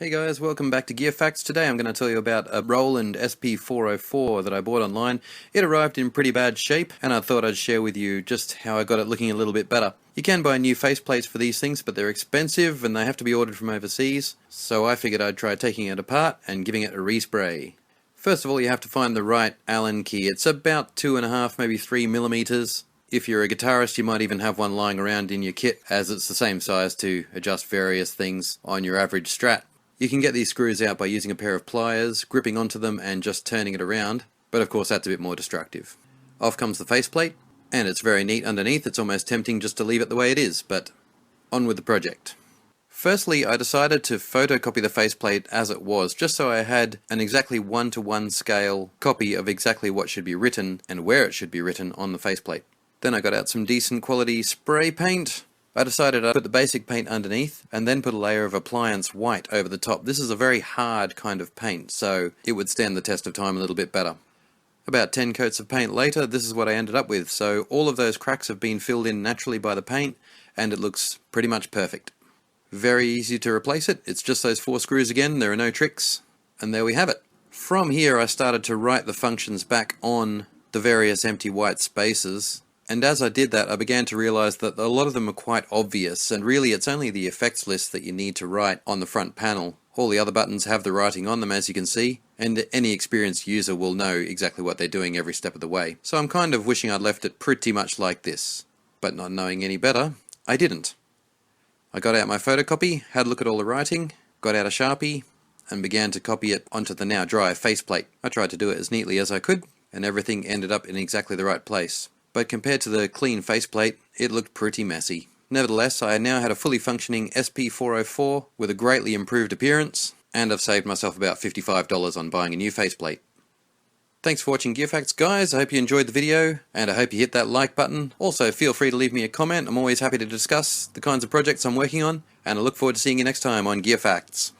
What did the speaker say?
Hey guys, welcome back to Gearfacts. Today I'm going to tell you about a Roland SP-404 that I bought online. It arrived in pretty bad shape and I thought I'd share with you just how I got it looking a little bit better. You can buy new faceplates for these things, but they're expensive and they have to be ordered from overseas, so I figured I'd try taking it apart and giving it a respray. First of all, you have to find the right Allen key. It's about 2.5, maybe 3 millimeters. If you're a guitarist, you might even have one lying around in your kit, as it's the same size to adjust various things on your average Strat. You can get these screws out by using a pair of pliers, gripping onto them and just turning it around, but of course that's a bit more destructive. Off comes the faceplate, and it's very neat underneath. It's almost tempting just to leave it the way it is, but on with the project. Firstly, I decided to photocopy the faceplate as it was, just so I had an exactly 1-to-1 scale copy of exactly what should be written and where it should be written on the faceplate. Then I got out some decent quality spray paint. I decided I'd put the basic paint underneath and then put a layer of appliance white over the top. This is a very hard kind of paint, so it would stand the test of time a little bit better. About 10 coats of paint later, this is what I ended up with. So all of those cracks have been filled in naturally by the paint and it looks pretty much perfect. Very easy to replace it. It's just those 4 screws again, there are no tricks, and there we have it. From here I started to write the functions back on the various empty white spaces. And as I did that, I began to realize that a lot of them are quite obvious, and really it's only the effects list that you need to write on the front panel. All the other buttons have the writing on them, as you can see, and any experienced user will know exactly what they're doing every step of the way. So I'm kind of wishing I'd left it pretty much like this. But not knowing any better, I didn't. I got out my photocopy, had a look at all the writing, got out a Sharpie, and began to copy it onto the now dry faceplate. I tried to do it as neatly as I could, and everything ended up in exactly the right place. But compared to the clean faceplate, it looked pretty messy. Nevertheless, I now had a fully functioning SP-404 with a greatly improved appearance, and I've saved myself about $55 on buying a new faceplate. Thanks for watching Gearfacts, guys. I hope you enjoyed the video, and I hope you hit that like button. Also, feel free to leave me a comment. I'm always happy to discuss the kinds of projects I'm working on, and I look forward to seeing you next time on Gearfacts.